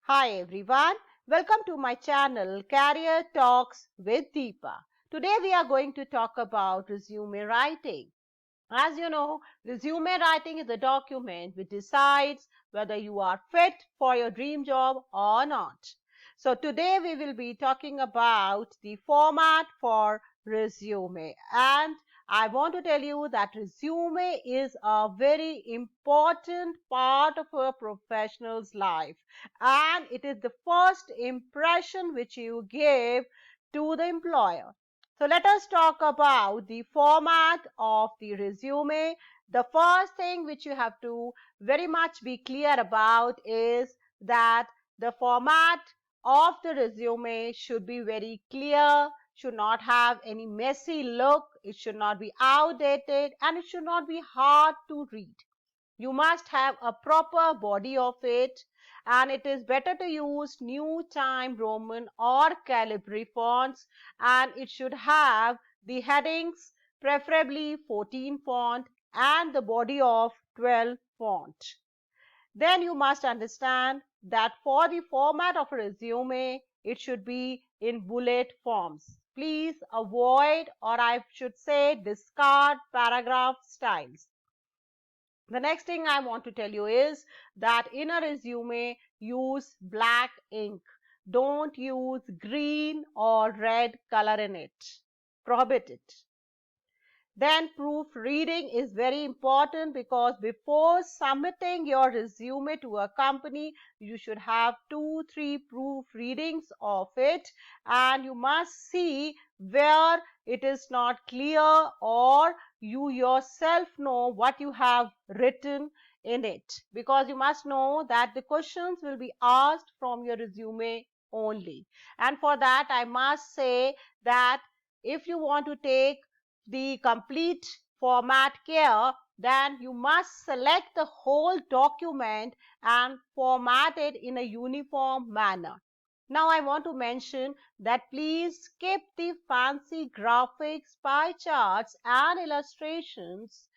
Hi everyone, welcome to my channel Career Talks with Deepa. Today we are going to talk about resume writing. As you know, resume writing is a document which decides whether you are fit for your dream job or not. So today we will be talking about the format for resume, and I want to tell you that resume is a very important part of a professional's life, and it is the first impression which you give to the employer. So let us talk about the format of the resume. The first thing which you have to very much be clear about is that the format of the resume should be very clear, should not have any messy look, it should not be outdated, and it should not be hard to read. You must have a proper body of it, and it is better to use New Time Roman or Calibri fonts, and it should have the headings preferably 14 font and the body of 12 font. Then you must understand that for the format of a resume, it should be in bullet forms. Please avoid, or I should say discard, paragraph styles. The next thing I want to tell you is that in a resume, use black ink. Don't use green or red color in it. Prohibit it. Then proofreading is very important, because before submitting your resume to a company, you should have 2-3 proofreadings of it, and you must see where it is not clear, or you yourself know what you have written in it, because you must know that the questions will be asked from your resume only. And for that, I must say that if you want to take the complete format care, then you must select the whole document and format it in a uniform manner. Now I want to mention that please skip the fancy graphics, pie charts and illustrations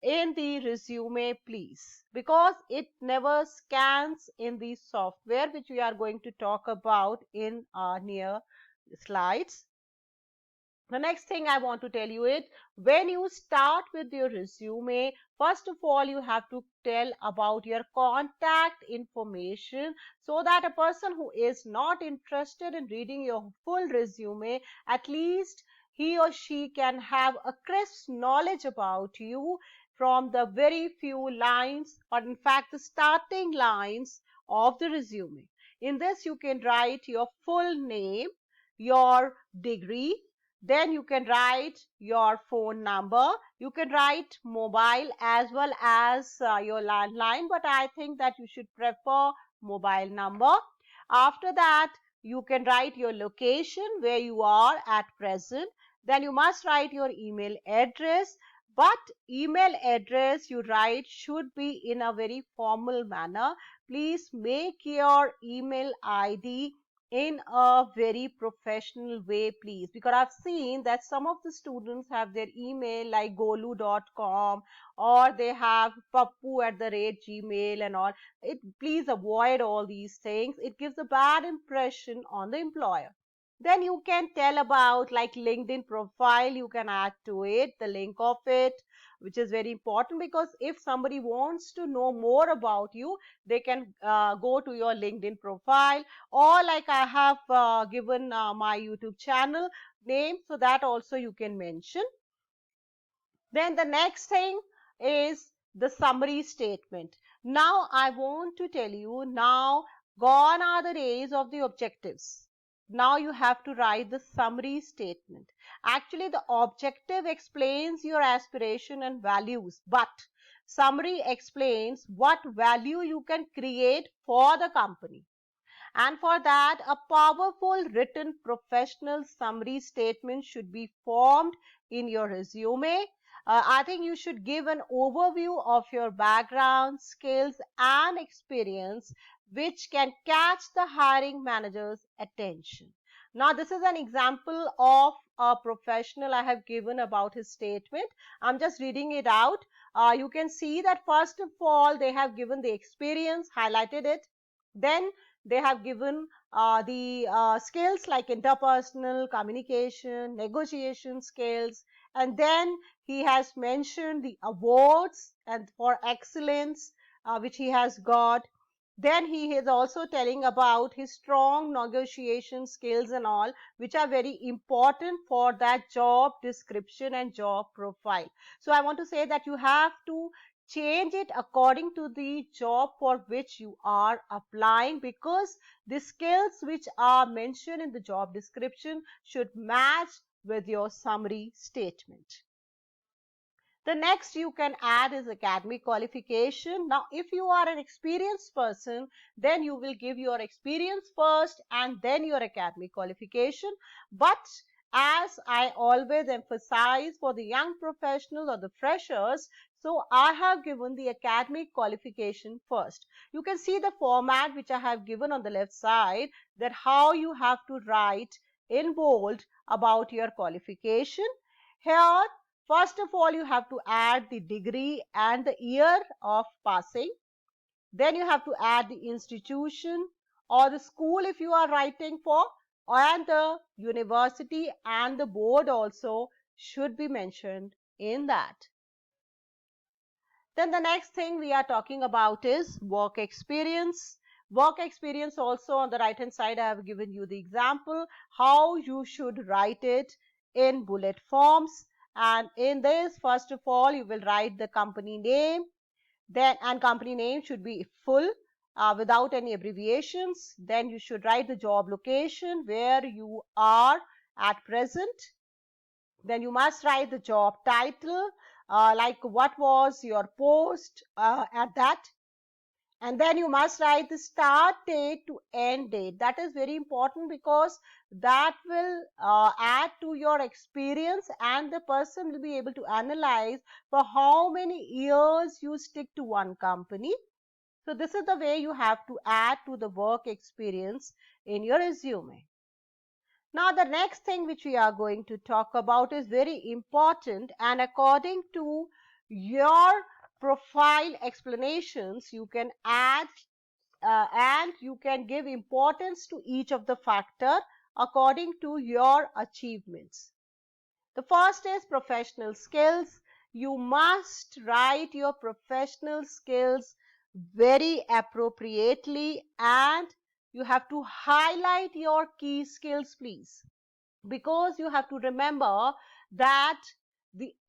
in the resume, please, because it never scans in the software, which we are going to talk about in our near slides. The next thing I want to tell you is, when you start with your resume, first of all, you have to tell about your contact information, so that a person who is not interested in reading your full resume, at least he or she can have a crisp knowledge about you from the very few lines, or in fact the starting lines of the resume. In this, you can write your full name, your degree, then you can write your phone number. You can write mobile as well as your landline, but I think that you should prefer mobile number. After that, you can write your location where you are at present. Then you must write your email address, but email address you write should be in a very formal manner. Please make your email ID in a very professional way, please, because I've seen that some of the students have their email like golu.com, or they have pappu@gmail and all. Please avoid all these things. It gives a bad impression on the employer. Then you can tell about like LinkedIn profile, you can add to it the link of it, which is very important, because if somebody wants to know more about you, they can go to your LinkedIn profile, or like I have given my YouTube channel name, so that also you can mention. Then the next thing is the summary statement. Now I want to tell you, now gone are the days of the objectives. Now you have to write the summary statement. Actually, the objective explains your aspiration and values, but summary explains what value you can create for the company. And for that, a powerful written professional summary statement should be formed in your resume. I think you should give an overview of your background, skills, and experience, which can catch the hiring manager's attention. Now, this is an example of a professional I have given about his statement. I'm just reading it out. You can see that first of all, they have given the experience, highlighted it. Then they have given the skills like interpersonal communication, negotiation skills, and then he has mentioned the awards and for excellence which he has got. Then he is also telling about his strong negotiation skills and all, which are very important for that job description and job profile. So I want to say that you have to change it according to the job for which you are applying, because the skills which are mentioned in the job description should match with your summary statement. The next you can add is academic qualification. Now, if you are an experienced person, then you will give your experience first and then your academic qualification. But as I always emphasize for the young professionals or the freshers, so I have given the academic qualification first. You can see the format which I have given on the left side, that how you have to write in bold about your qualification. Here, first of all, you have to add the degree and the year of passing. Then you have to add the institution or the school if you are writing for, and the university and the board also should be mentioned in that. Then the next thing we are talking about is work experience. Work experience also on the right hand side, I have given you the example how you should write it in bullet forms. And in this, first of all, you will write the company name, then and company name should be full without any abbreviations. Then you should write the job location where you are at present. Then you must write the job title, like what was your post at that. And then you must write the start date to end date. That is very important because that will add to your experience, and the person will be able to analyze for how many years you stick to one company. So this is the way you have to add to the work experience in your resume. Now, the next thing which we are going to talk about is very important, and according to your profile explanations, you can add and you can give importance to each of the factor according to your achievements. The first is professional skills. You must write your professional skills very appropriately, and you have to highlight your key skills, please, because you have to remember that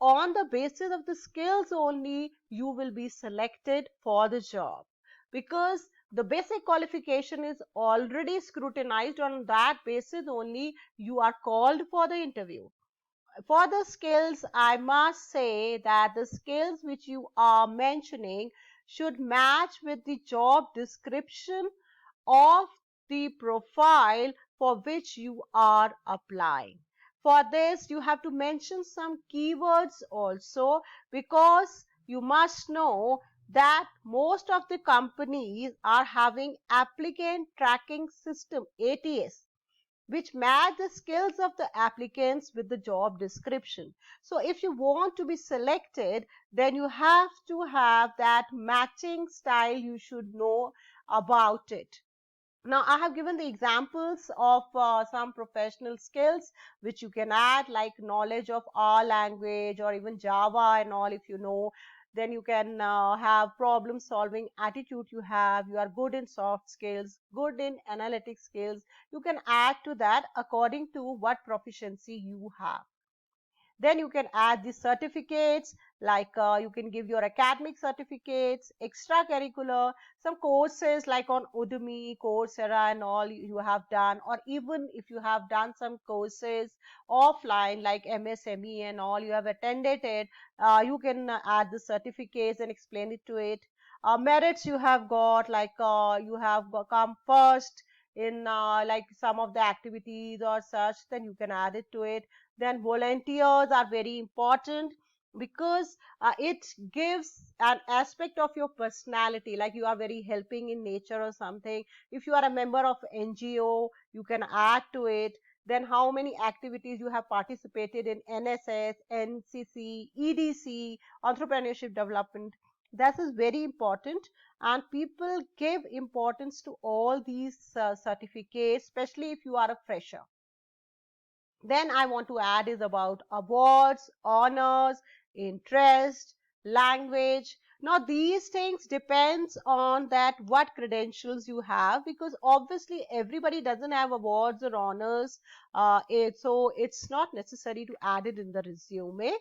on the basis of the skills only you will be selected for the job, because the basic qualification is already scrutinized. On that basis only you are called for the interview. For the skills, I must say that the skills which you are mentioning should match with the job description of the profile for which you are applying. For this, you have to mention some keywords also, because you must know that most of the companies are having applicant tracking system, ATS, which match the skills of the applicants with the job description. So if you want to be selected, then you have to have that matching style. You should know about it. Now, I have given the examples of some professional skills which you can add, like knowledge of R language or even Java and all, if you know. Then you can have problem solving attitude you are good in soft skills, good in analytic skills. You can add to that according to what proficiency you have. Then you can add the certificates, like you can give your academic certificates, extracurricular, some courses like on Udemy, Coursera and all you have done, or even if you have done some courses offline like MSME and all, you have attended it, you can add the certificates and explain it to it. Merits you have got, like you have come first in like some of the activities or such, then you can add it to it. Then volunteers are very important, because it gives an aspect of your personality, like you are very helping in nature or something. If you are a member of NGO, you can add to it. Then how many activities you have participated in NSS, NCC, EDC, entrepreneurship development. That is very important, and people give importance to all these certificates, especially if you are a fresher. Then I want to add is about awards, honors, interest, language. Now these things depends on that what credentials you have, because obviously everybody doesn't have awards or honors, so it's not necessary to add it in the resume.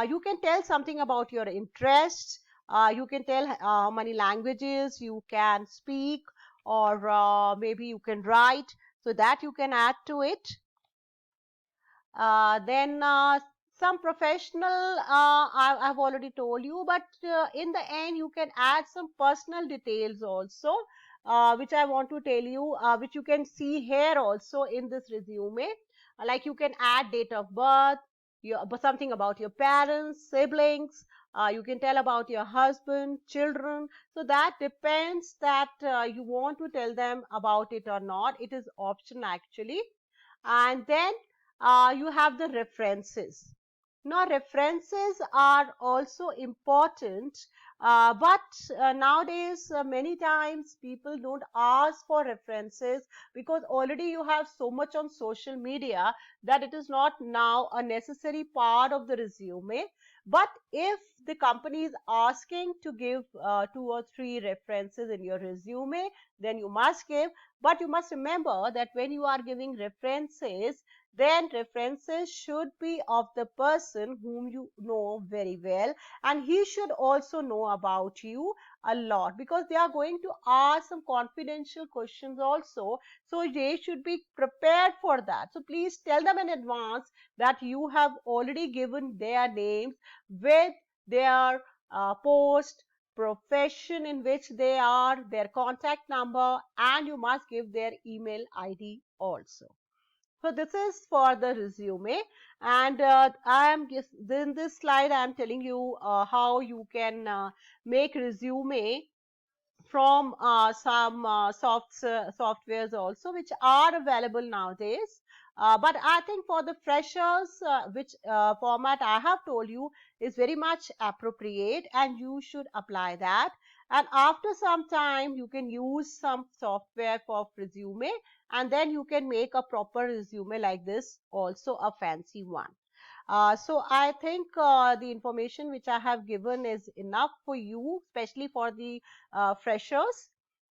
You can tell something about your interests. You can tell how many languages you can speak, or maybe you can write, so that you can add to it. Then some professional, I've already told you, but in the end you can add some personal details also, which I want to tell you, which you can see here also in this resume. Like you can add date of birth, something about your parents, siblings, you can tell about your husband, children. So that depends that you want to tell them about it or not. It is optional actually. And then you have the references. Now references are also important, but nowadays many times people don't ask for references, because already you have so much on social media that it is not now a necessary part of the resume. But if the company is asking to give 2 or 3 references in your resume, then you must give. But you must remember that when you are giving references, then references should be of the person whom you know very well, and he should also know about you a lot, because they are going to ask some confidential questions also, so they should be prepared for that. So please tell them in advance that you have already given their names with their post, profession in which they are, their contact number, and you must give their email ID also. So this is for the resume, and I am just in this slide I am telling you how you can make resume from some softwares also, which are available nowadays. But I think for the freshers, which format I have told you is very much appropriate, and you should apply that. And after some time, you can use some software for resume, and then you can make a proper resume like this, also a fancy one. So I think the information which I have given is enough for you, especially for the freshers.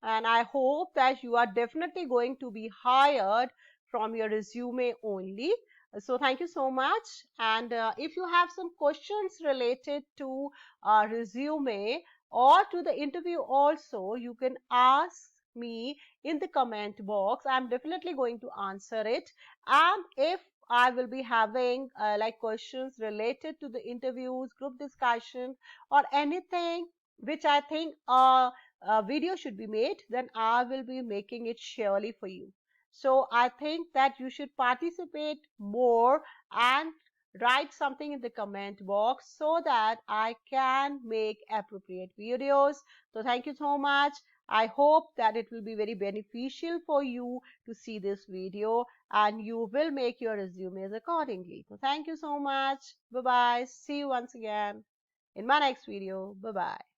And I hope that you are definitely going to be hired from your resume only. So thank you so much. And if you have some questions related to resume or to the interview also, you can ask me in the comment box. I'm definitely going to answer it. And if I will be having like questions related to the interviews, group discussion, or anything which I think a video should be made, then I will be making it surely for you. So I think that you should participate more and write something in the comment box so that I can make appropriate videos. So thank you so much. I hope that it will be very beneficial for you to see this video, and you will make your resumes accordingly. So thank you so much. Bye bye. See you once again in my next video. Bye bye.